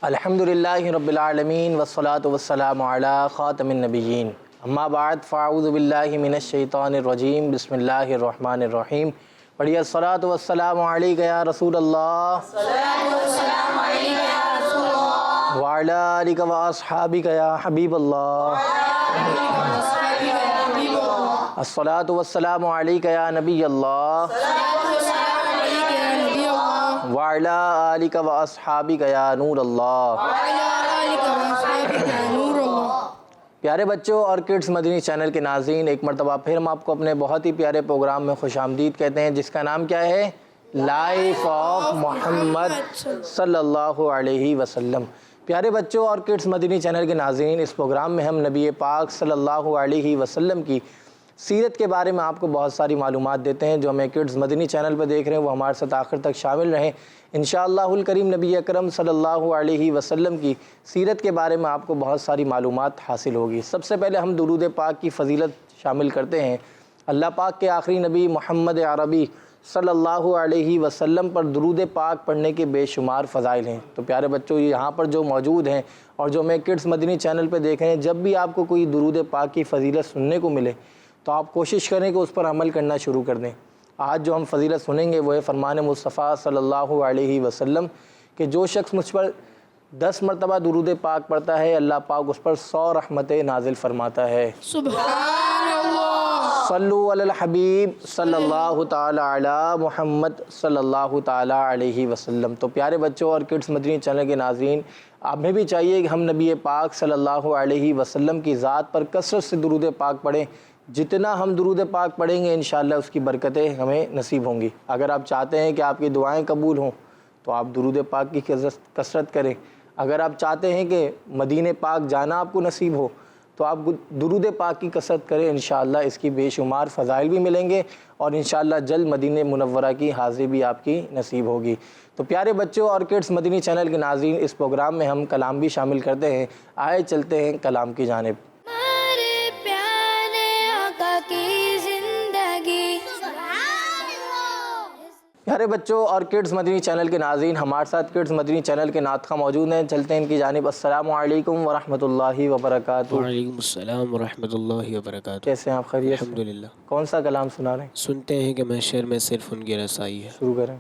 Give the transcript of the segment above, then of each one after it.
الحمدللہ رب العالمین والصلاة والسلام علی خاتم النبیین اما بعد فاعوذ باللہ من الشیطان الرجیم بسم اللہ الرحمن الرحیم. پڑھیے الصلاة والسلام علیک یا رسول اللہ وعلی آلک و اصحابک یا حبیب اللہ. الصلاة والسلام علیک یا نبی اللہ وعلی آلک و اصحابک یا نور اللہ. پیارے بچوں اور کڈز مدنی چینل کے ناظرین، ایک مرتبہ پھر ہم آپ کو اپنے بہت ہی پیارے پروگرام میں خوش آمدید کہتے ہیں، جس کا نام کیا ہے؟ لائف آف محمد صلی اللہ علیہ وسلم. پیارے بچوں اور کڈز مدنی چینل کے ناظرین، اس پروگرام میں ہم نبی پاک صلی اللہ علیہ وسلم کی سیرت کے بارے میں آپ کو بہت ساری معلومات دیتے ہیں. جو ہمیں کڈز مدنی چینل پہ دیکھ رہے ہیں وہ ہمارے ساتھ آخر تک شامل رہیں. انشاءاللہ الکریم نبی اکرم صلی اللہ علیہ وسلم کی سیرت کے بارے میں آپ کو بہت ساری معلومات حاصل ہوگی. سب سے پہلے ہم درود پاک کی فضیلت شامل کرتے ہیں. اللہ پاک کے آخری نبی محمد عربی صلی اللہ علیہ وسلم پر درود پاک پڑھنے کے بے شمار فضائل ہیں. تو پیارے بچوں، یہاں پر جو موجود ہیں اور جو میں کڈز مدنی چینل پہ دیکھ رہے ہیں، جب بھی آپ کو کوئی درود پاک کی فضیلت سننے کو ملے تو آپ کوشش کریں کہ اس پر عمل کرنا شروع کر دیں. آج جو ہم فضیلت سنیں گے وہ ہے فرمان مصطفیٰ صلی اللہ علیہ وسلم کہ جو شخص مجھ پر 10 مرتبہ درود پاک پڑھتا ہے، اللہ پاک اس پر 100 رحمتیں نازل فرماتا ہے. سبحان اللہ. صلو علی الحبیب صلی اللہ تعالی علی محمد صلی اللہ تعالی علیہ وسلم. تو پیارے بچوں اور کڈز مدنی چینل کے ناظرین، آپ میں بھی چاہیے کہ ہم نبی پاک صلی اللہ علیہ وسلم کی ذات پر کثرت سے درود پاک پڑھیں. جتنا ہم درود پاک پڑھیں گے انشاءاللہ اس کی برکتیں ہمیں نصیب ہوں گی. اگر آپ چاہتے ہیں کہ آپ کی دعائیں قبول ہوں تو آپ درود پاک کی کثرت کریں. اگر آپ چاہتے ہیں کہ مدینہ پاک جانا آپ کو نصیب ہو تو آپ درود پاک کی کثرت کریں. انشاءاللہ اس کی بے شمار فضائل بھی ملیں گے اور انشاءاللہ جلد مدینہ منورہ کی حاضری بھی آپ کی نصیب ہوگی. تو پیارے بچوں اور کڈز مدنی چینل کے ناظرین، اس پروگرام میں ہم کلام بھی شامل کرتے ہیں. آئے چلتے ہیں کلام کی جانب. پیارے بچوں اور کڈز مدنی چینل کے ناظرین، ہمارے ساتھ کڈز مدنی چینل کے ناطقہ موجود ہیں. چلتے ہیں ان کی جانب. السلام علیکم ورحمۃ اللہ وبرکاتہ. وعلیکم السلام ورحمۃ اللہ وبرکاتہ. کیسے ہیں آپ؟ خیریت؟ الحمدللہ. کون سا کلام سنا رہے ہیں؟ سنتے ہیں کہ محشر میں صرف ان کی رسائی ہے. شروع کریں.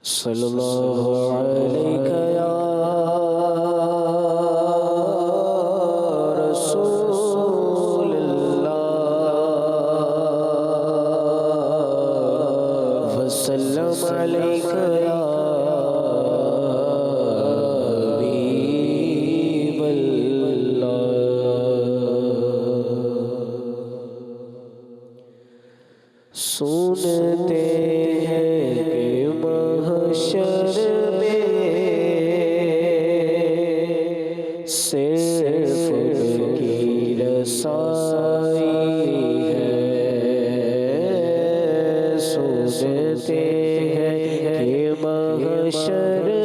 صلی اللہ علیہ یا رسول اللہ وسلم علیہ یا حبیب اللہ. سنتے ہیں کہ محشر میں صرف ان کی رسائی ہے. سنتے ہیں کہ محشر میں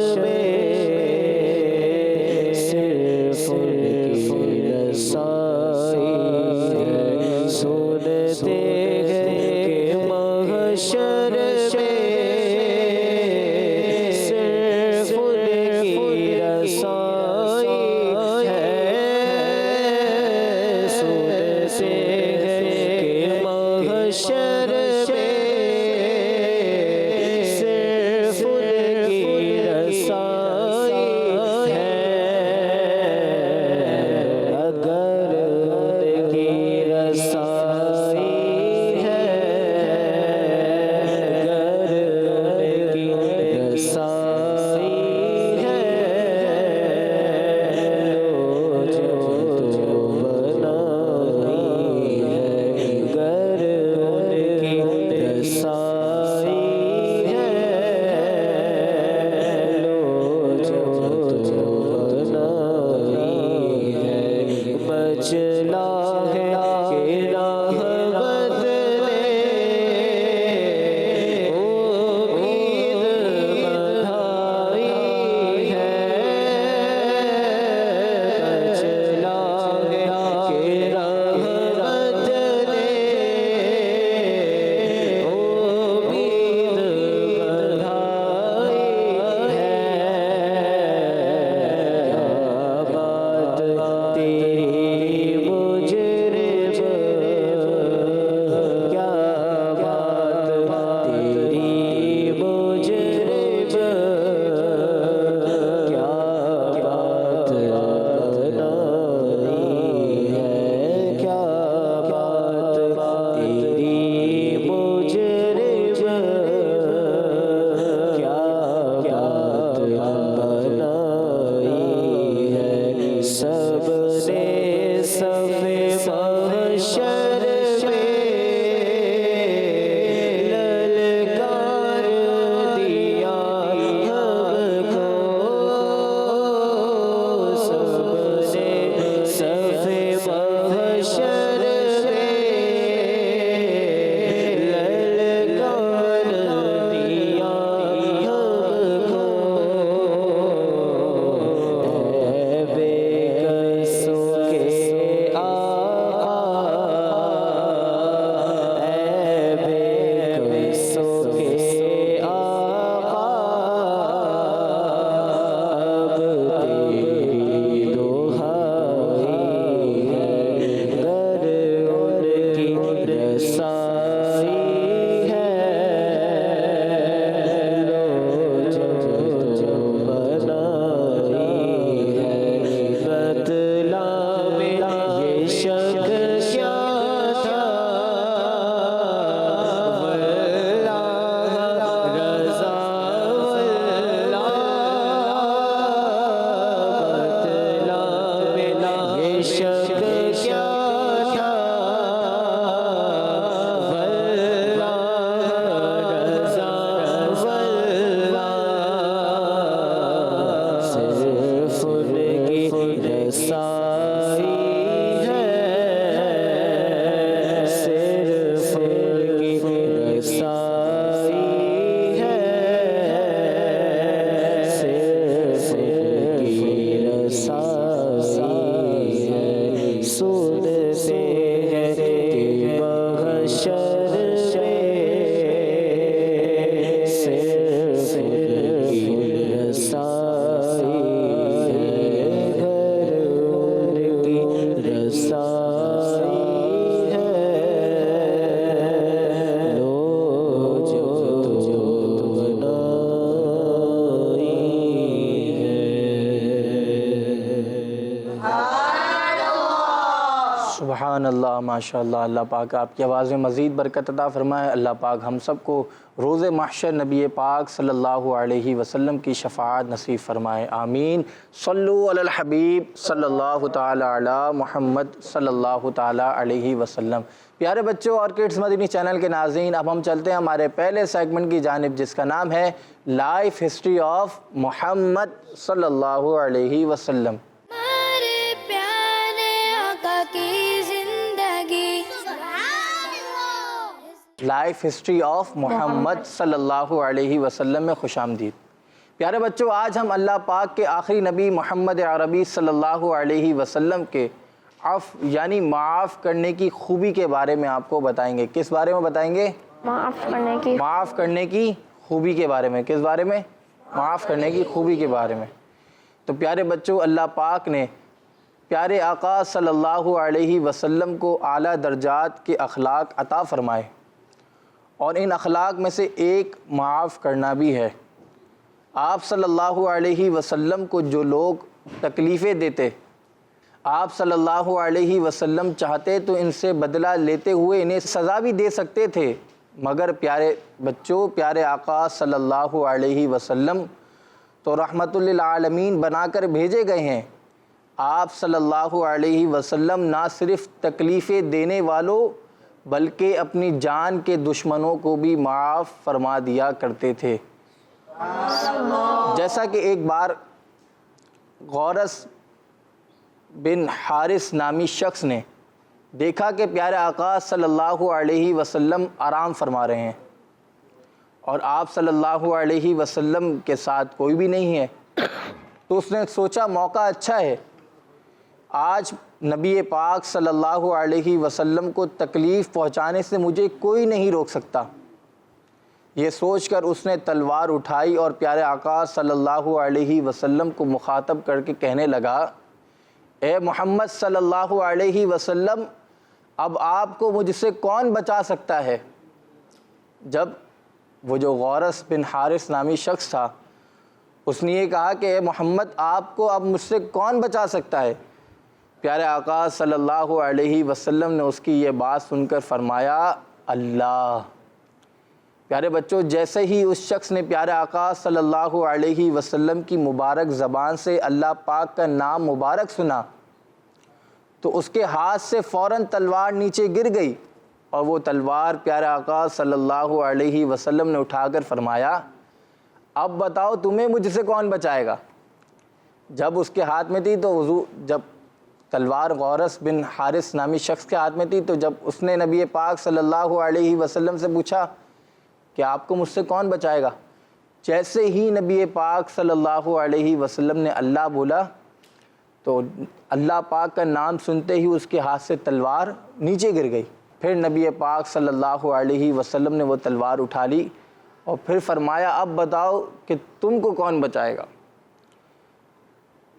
صرف ان کی رسائی ہے. سنتے محشر میں صرف ان کی رسائی ہے. سنتے ہیں محشر میں صرف ان کی رسائی سبحان اللہ، ماشاء اللہ۔ اللہ پاک آپ کی آواز میں مزید برکت عطا فرمائے۔ اللہ پاک ہم سب کو روز محشر نبی پاک صلی اللہ علیہ وسلم کی شفاعت نصیب فرمائے، آمین۔ صلو علی الحبیب صلی اللہ تعالی علی محمد صلی اللہ تعالی علیہ وسلم۔ پیارے بچوں اور کڈس مدنی چینل کے ناظرین، اب ہم چلتے ہیں ہمارے پہلے سیگمنٹ کی جانب، جس کا نام ہے لائف ہسٹری آف محمد صلی اللہ علیہ وسلم۔ ہمارے پیارے آقا کی زندگی، لائف ہسٹری آف محمد صلی اللہ علیہ وسلم میں خوش آمدید۔ پیارے بچوں، آج ہم اللہ پاک کے آخری نبی محمد عربی صلی اللہ علیہ وسلم کے عفو یعنی معاف کرنے کی خوبی کے بارے میں آپ کو بتائیں گے۔ کس بارے میں بتائیں گے؟ معاف کرنے کی خوبی کے بارے میں۔ کس بارے میں؟ معاف کرنے کی خوبی کے بارے میں۔ تو پیارے بچوں، اللہ پاک نے پیارے آقا صلی اللہ علیہ وسلم کو اعلیٰ درجات کے اخلاق عطا فرمائے، اور ان اخلاق میں سے ایک معاف کرنا بھی ہے۔ آپ صلی اللہ علیہ وسلم کو جو لوگ تکلیفیں دیتے، آپ صلی اللہ علیہ وسلم چاہتے تو ان سے بدلہ لیتے ہوئے انہیں سزا بھی دے سکتے تھے، مگر پیارے بچوں، پیارے آقا صلی اللہ علیہ وسلم تو رحمت للعالمین بنا کر بھیجے گئے ہیں۔ آپ صلی اللہ علیہ وسلم نہ صرف تکلیفیں دینے والوں بلکہ اپنی جان کے دشمنوں کو بھی معاف فرما دیا کرتے تھے۔ جیسا کہ ایک بار غورث بن حارث نامی شخص نے دیکھا کہ پیارے آقا صلی اللہ علیہ وسلم آرام فرما رہے ہیں اور آپ صلی اللہ علیہ وسلم کے ساتھ کوئی بھی نہیں ہے، تو اس نے سوچا موقع اچھا ہے، آج نبی پاک صلی اللہ علیہ وسلم کو تکلیف پہنچانے سے مجھے کوئی نہیں روک سکتا۔ یہ سوچ کر اس نے تلوار اٹھائی اور پیارے آقا صلی اللہ علیہ وسلم کو مخاطب کر کے کہنے لگا، اے محمد صلی اللہ علیہ وسلم، اب آپ کو مجھ سے کون بچا سکتا ہے؟ جب وہ جو غورث بن حارث نامی شخص تھا، اس نے یہ کہا کہ اے محمد، آپ کو اب مجھ سے کون بچا سکتا ہے؟ پیارے آقا صلی اللہ علیہ وسلم نے اس کی یہ بات سن کر فرمایا، اللہ۔ پیارے بچوں، جیسے ہی اس شخص نے پیارے آقا صلی اللہ علیہ وسلم کی مبارک زبان سے اللہ پاک کا نام مبارک سنا تو اس کے ہاتھ سے فوراً تلوار نیچے گر گئی، اور وہ تلوار پیارے آقا صلی اللہ علیہ وسلم نے اٹھا کر فرمایا، اب بتاؤ تمہیں مجھ سے کون بچائے گا؟ جب اس کے ہاتھ میں تھی تو جب تلوار غورث بن حارث نامی شخص کے ہاتھ میں تھی تو جب اس نے نبی پاک صلی اللہ علیہ وسلم سے پوچھا کہ آپ کو مجھ سے کون بچائے گا، جیسے ہی نبی پاک صلی اللہ علیہ وسلم نے اللہ بولا تو اللہ پاک کا نام سنتے ہی اس کے ہاتھ سے تلوار نیچے گر گئی۔ پھر نبی پاک صلی اللہ علیہ وسلم نے وہ تلوار اٹھا لی اور پھر فرمایا، اب بتاؤ کہ تم کو کون بچائے گا؟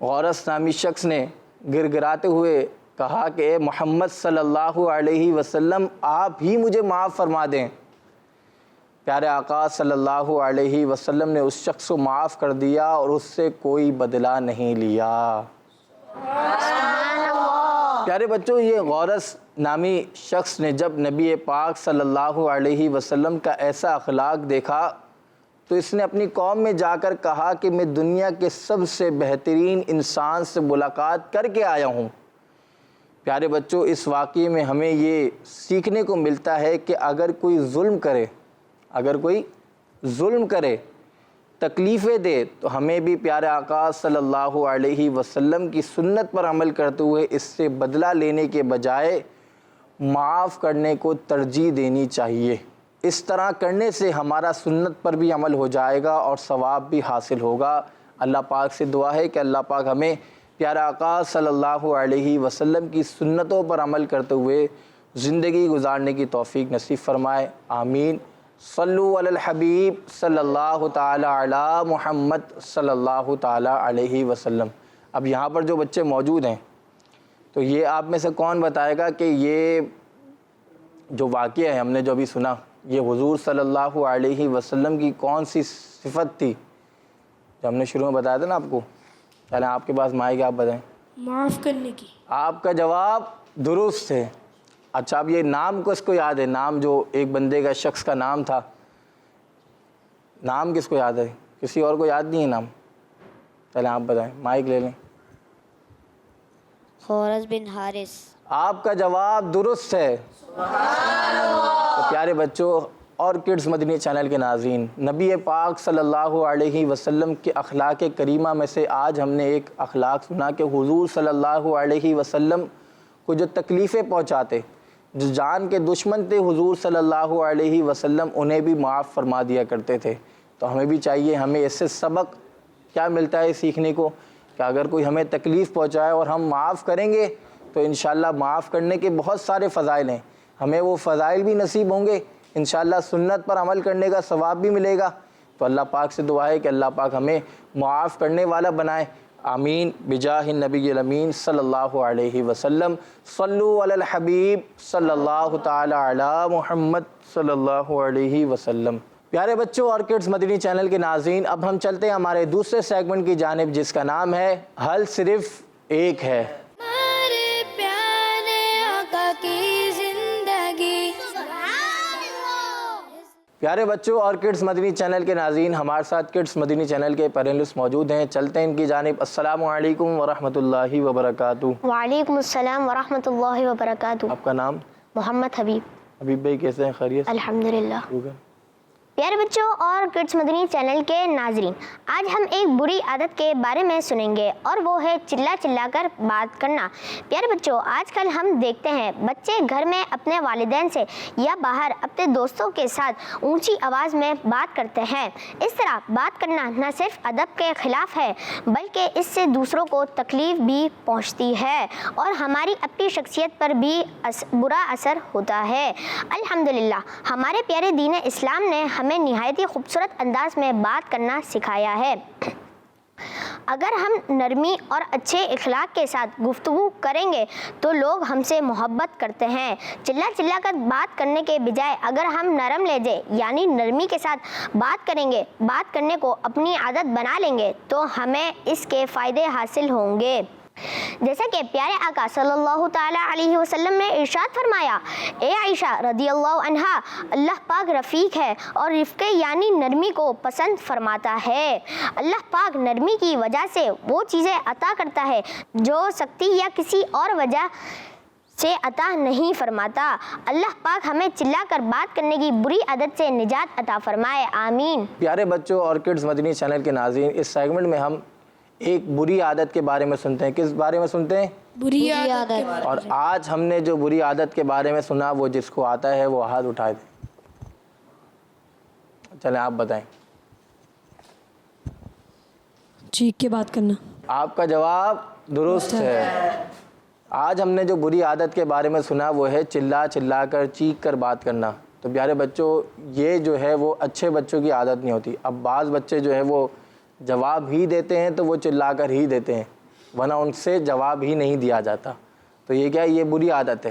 غورث نامی شخص نے گر گراتے ہوئے کہا کہ اے محمد صلی اللہ علیہ وسلم، آپ ہی مجھے معاف فرما دیں۔ پیارے آقا صلی اللہ علیہ وسلم نے اس شخص کو معاف کر دیا اور اس سے کوئی بدلہ نہیں لیا۔ پیارے بچوں، یہ غورث نامی شخص نے جب نبی پاک صلی اللہ علیہ وسلم کا ایسا اخلاق دیکھا تو اس نے اپنی قوم میں جا کر کہا کہ میں دنیا کے سب سے بہترین انسان سے ملاقات کر کے آیا ہوں۔ پیارے بچوں، اس واقعے میں ہمیں یہ سیکھنے کو ملتا ہے کہ اگر کوئی ظلم کرے، تکلیفیں دے، تو ہمیں بھی پیارے آقا صلی اللہ علیہ وسلم کی سنت پر عمل کرتے ہوئے اس سے بدلہ لینے کے بجائے معاف کرنے کو ترجیح دینی چاہیے۔ اس طرح کرنے سے ہمارا سنت پر بھی عمل ہو جائے گا اور ثواب بھی حاصل ہوگا۔ اللہ پاک سے دعا ہے کہ اللہ پاک ہمیں پیارے آقا صلی اللہ علیہ وسلم کی سنتوں پر عمل کرتے ہوئے زندگی گزارنے کی توفیق نصیب فرمائے، آمین۔ صلو علی الحبیب صلی اللہ تعالی علی محمد صلی اللہ تعالی علیہ وسلم۔ اب یہاں پر جو بچے موجود ہیں تو یہ آپ میں سے کون بتائے گا کہ یہ جو واقعہ ہے ہم نے جو ابھی سنا، یہ حضور صلی اللہ علیہ وسلم کی کون سی صفت تھی جو ہم نے شروع میں بتایا تھا نا آپ کو؟ چلیں آپ کے پاس مائک ہے، آپ بتائیں۔ معاف کرنے کی۔ آپ کا جواب درست ہے، اچھا اب یہ نام کس کو یاد ہے؟ نام جو ایک بندے کا شخص کا نام تھا، نام کس کو یاد ہے؟ کسی اور کو یاد نہیں ہے نام؟ چلیں آپ بتائیں، مائک لے لیں۔ خورز بن حارث۔ آپ کا جواب درست ہے۔ تو پیارے بچوں اور کڈز مدنی چینل کے ناظرین، نبی پاک صلی اللہ علیہ وسلم کے اخلاق کریمہ میں سے آج ہم نے ایک اخلاق سنا کہ حضور صلی اللہ علیہ وسلم کو جو تکلیفیں پہنچاتے، جو جان کے دشمن تھے حضور صلی اللہ علیہ وسلم، انہیں بھی معاف فرما دیا کرتے تھے۔ تو ہمیں بھی چاہیے، ہمیں اس سے سبق کیا ملتا ہے سیکھنے کو کہ اگر کوئی ہمیں تکلیف پہنچائے اور ہم معاف کریں گے تو انشاءاللہ معاف کرنے کے بہت سارے فضائل ہیں، ہمیں وہ فضائل بھی نصیب ہوں گے، انشاءاللہ سنت پر عمل کرنے کا ثواب بھی ملے گا۔ تو اللہ پاک سے دعا ہے کہ اللہ پاک ہمیں معاف کرنے والا بنائے، آمین بجاہ النبی الامین صلی اللہ علیہ وسلم۔ صلو علی الحبیب صلی اللہ تعالی علی محمد صلی اللہ علیہ وسلم۔ پیارے بچوں اور کڈز مدنی چینل کے ناظرین، اب ہم چلتے ہیں ہمارے دوسرے سیگمنٹ کی جانب، جس کا نام ہے حل صرف ایک ہے۔ ہمارے پیارے آقا کی زندگی۔ پیارے بچوں اور کڈز مدنی چینل کے ناظرین، ہمارے ساتھ کڈز مدنی چینل کے پیرنٹس موجود ہیں، چلتے ہیں ان کی جانب۔ السلام علیکم ورحمۃ اللہ وبرکاتہ۔ وعلیکم السلام ورحمۃ اللہ وبرکاتہ۔ آپ کا نام؟ محمد حبیب۔ حبیب بھائی کیسے ہیں؟ خیریت؟ الحمدللہ۔ شکر۔ پیارے بچوں اور کڈز مدنی چینل کے ناظرین، آج ہم ایک بری عادت کے بارے میں سنیں گے اور وہ ہے چلا چلا کر بات کرنا۔ پیارے بچوں، آج کل ہم دیکھتے ہیں بچے گھر میں اپنے والدین سے یا باہر اپنے دوستوں کے ساتھ اونچی آواز میں بات کرتے ہیں۔ اس طرح بات کرنا نہ صرف ادب کے خلاف ہے بلکہ اس سے دوسروں کو تکلیف بھی پہنچتی ہے اور ہماری اپنی شخصیت پر بھی برا اثر ہوتا ہے۔ الحمدللہ ہمارے پیارے دین اسلام نے ہمیں نہایت ہی خوبصورت انداز میں بات کرنا سکھایا ہے۔ اگر ہم نرمی اور اچھے اخلاق کے ساتھ گفتگو کریں گے تو لوگ ہم سے محبت کرتے ہیں۔ چلا چلا کر بات کرنے کے بجائے اگر ہم نرم لہجے یعنی نرمی کے ساتھ بات کریں گے، بات کرنے کو اپنی عادت بنا لیں گے تو ہمیں اس کے فائدے حاصل ہوں گے۔ جیسا کہ پیارے آقا صلی اللہ تعالیٰ علیہ وسلم نے ارشاد فرمایا، اے عائشہ رضی اللہ عنہا، اللہ پاک رفیق ہے اور رفق یعنی نرمی کو پسند فرماتا ہے۔ اللہ پاک نرمی کی وجہ سے وہ چیزیں عطا کرتا ہے جو سختی یا کسی اور وجہ سے عطا نہیں فرماتا۔ اللہ پاک ہمیں چلا کر بات کرنے کی بری عادت سے نجات عطا فرمائے، آمین۔ پیارے بچوں اور کڈز مدنی چینل کے ناظرین، اس سیگمنٹ میں ہم ایک بری عادت کے بارے میں سنتے ہیں۔ کس بارے میں سنتے ہیں؟ بری عادت۔ اور آج ہم نے جو بری عادت کے بارے میں سنا، وہ جس کو آتا ہے وہ ہاتھ اٹھائے دیں۔ چلیں آپ بتائیں۔ چیخ کے بات کرنا۔ آپ کا جواب درست ہے۔ آج ہم نے جو بری عادت کے بارے میں سنا وہ ہے چلا چلا کر چیخ کر بات کرنا۔ تو پیارے بچوں، یہ جو ہے وہ اچھے بچوں کی عادت نہیں ہوتی۔ اب بعض بچے جو ہے وہ جواب ہی دیتے ہیں تو وہ چلا کر ہی دیتے ہیں، ورنہ ان سے جواب ہی نہیں دیا جاتا۔ تو یہ کیا ہے؟ یہ بری عادت ہے۔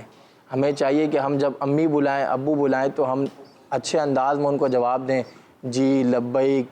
ہمیں چاہیے کہ ہم جب امی بلائیں، ابو بلائیں تو ہم اچھے انداز میں ان کو جواب دیں، جی لبیک،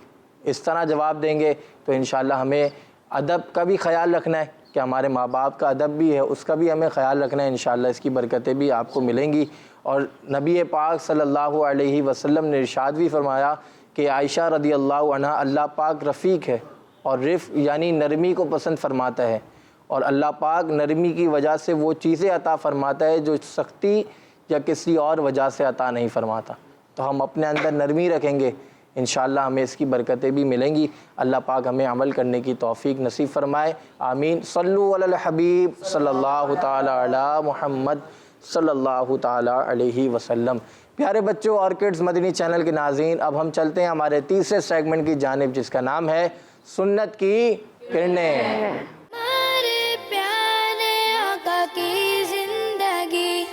اس طرح جواب دیں گے تو انشاءاللہ ہمیں ادب کا بھی خیال رکھنا ہے کہ ہمارے ماں باپ کا ادب بھی ہے، اس کا بھی ہمیں خیال رکھنا ہے۔ انشاءاللہ اس کی برکتیں بھی آپ کو ملیں گی۔ اور نبی پاک صلی اللہ علیہ وسلم نے ارشاد بھی فرمایا کہ عائشہ رضی اللہ عنہ، اللہ پاک رفیق ہے اور رفق یعنی نرمی کو پسند فرماتا ہے، اور اللہ پاک نرمی کی وجہ سے وہ چیزیں عطا فرماتا ہے جو سختی یا کسی اور وجہ سے عطا نہیں فرماتا۔ تو ہم اپنے اندر نرمی رکھیں گے، انشاءاللہ ہمیں اس کی برکتیں بھی ملیں گی۔ اللہ پاک ہمیں عمل کرنے کی توفیق نصیب فرمائے، آمین۔ صلو علی الحبیب صلی اللہ تعالی علی محمد صلی اللہ تعالی علیہ وسلم۔ پیارے بچوں اور کڈز مدنی چینل کے ناظرین، اب ہم چلتے ہیں ہمارے تیسرے سیگمنٹ کی جانب، جس کا نام ہے سنت کی کرنیں۔ ہمارے پیارے آقا کی زندگی۔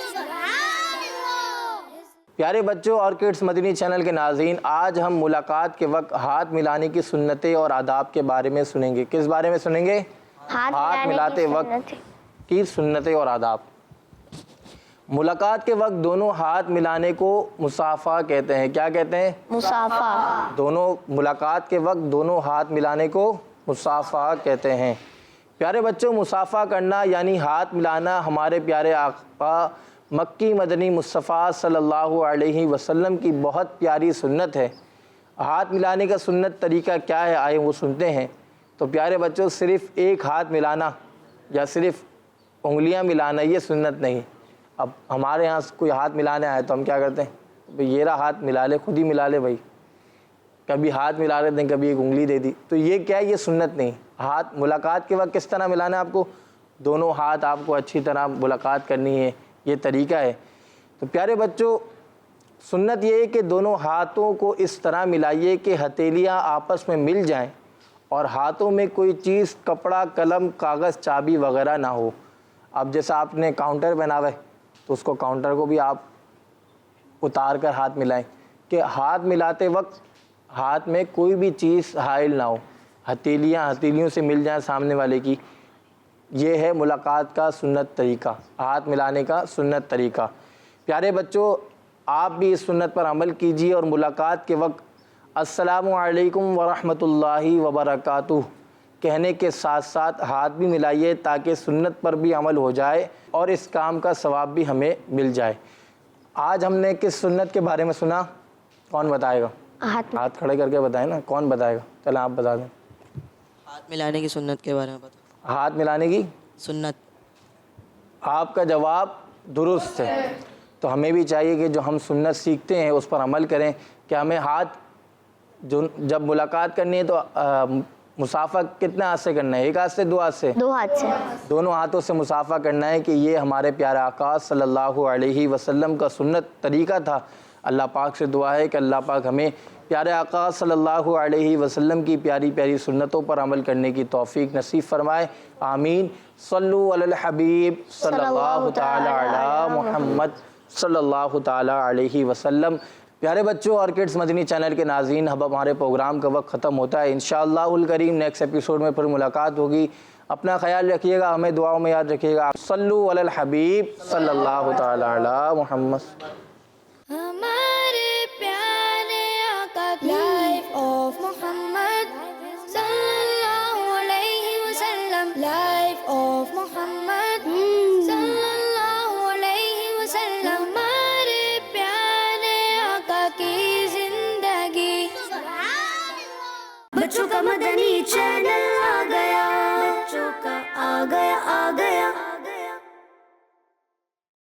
پیارے بچوں اور کڈز مدنی چینل کے ناظرین، آج ہم ملاقات کے وقت ہاتھ ملانے کی سنتیں اور آداب کے بارے میں سنیں گے۔ کس بارے میں سنیں گے؟ ہاتھ ملاتے وقت کی سنتیں اور آداب۔ ملاقات کے وقت دونوں ہاتھ ملانے کو مصافحہ کہتے ہیں۔ کیا کہتے ہیں؟ مصافحہ۔ دونوں ملاقات کے وقت دونوں ہاتھ ملانے کو مصافحہ کہتے ہیں۔ پیارے بچوں، مصافحہ کرنا یعنی ہاتھ ملانا ہمارے پیارے آقا مکی مدنی مصطفیٰ صلی اللہ علیہ وسلم کی بہت پیاری سنت ہے۔ ہاتھ ملانے کا سنت طریقہ کیا ہے، آئے وہ سنتے ہیں۔ تو پیارے بچوں، صرف ایک ہاتھ ملانا یا صرف انگلیاں ملانا یہ سنت نہیں۔ اب ہمارے ہاں کوئی ہاتھ ملانے آئے تو ہم کیا کرتے ہیں، بھئی یہ رہا ہاتھ ملا لے، خود ہی ملا لے بھائی، کبھی ہاتھ ملا لیتے ہیں، کبھی ایک انگلی دے دی، تو یہ کیا ہے، یہ سنت نہیں۔ ہاتھ ملاقات کے وقت کس طرح ملانا ہے آپ کو، دونوں ہاتھ آپ کو اچھی طرح ملاقات کرنی ہے، یہ طریقہ ہے۔ تو پیارے بچوں، سنت یہ ہے کہ دونوں ہاتھوں کو اس طرح ملائیے کہ ہتھیلیاں آپس میں مل جائیں اور ہاتھوں میں کوئی چیز، کپڑا، قلم، کاغذ، چابی وغیرہ نہ ہو۔ اب جیسا آپ نے کاؤنٹر پہنا ہوا ہے تو اس کو، کاؤنٹر کو بھی آپ اتار کر ہاتھ ملائیں کہ ہاتھ ملاتے وقت ہاتھ میں کوئی بھی چیز حائل نہ ہو، ہتھیلیوں سے مل جائیں سامنے والے کی۔ یہ ہے ملاقات کا سنت طریقہ، ہاتھ ملانے کا سنت طریقہ۔ پیارے بچوں، آپ بھی اس سنت پر عمل کیجیے اور ملاقات کے وقت السلام علیکم ورحمۃ اللہ وبرکاتہ کہنے کے ساتھ ساتھ ہاتھ بھی ملائیے تاکہ سنت پر بھی عمل ہو جائے اور اس کام کا ثواب بھی ہمیں مل جائے۔ آج ہم نے کس سنت کے بارے میں سنا، کون بتائے گا؟ ہاتھ کھڑے کر کے بتائیں نا، کون بتائے گا؟ چلیں آپ بتا دیں۔ ہاتھ ملانے کی سنت کے بارے میں بتا۔ ہاتھ ملانے کی سنت۔ آپ کا جواب درست ہے۔ تو ہمیں بھی چاہیے کہ جو ہم سنت سیکھتے ہیں اس پر عمل کریں کہ ہمیں ہاتھ جب ملاقات کرنی ہے تو مصافحہ کتنے ہاتھ سے کرنا ہے، ایک ہاتھ سے، دو ہاتھ سے؟ 2 ہاتھ سے، دونوں ہاتھوں سے مصافحہ کرنا ہے کہ یہ ہمارے پیارے آقا صلی اللہ علیہ وسلم کا سنت طریقہ تھا۔ اللہ پاک سے دعا ہے کہ اللہ پاک ہمیں پیارے آقا صلی اللہ علیہ وسلم کی پیاری پیاری سنتوں پر عمل کرنے کی توفیق نصیب فرمائے، آمین۔ صلو علی الحبیب صلی اللہ تعالی علی محمد صلی اللہ تعالی علیہ وسلم۔ پیارے بچوں اور کڈس مدنی چینل کے ناظرین، اب ہمارے پروگرام کا وقت ختم ہوتا ہے۔ انشاءاللہ الکریم نیکسٹ ایپیسوڈ میں پھر ملاقات ہوگی۔ اپنا خیال رکھیے گا، ہمیں دعاؤں میں یاد رکھیے گا۔ صلو علی الحبیب صلی اللہ تعالی علی محمد۔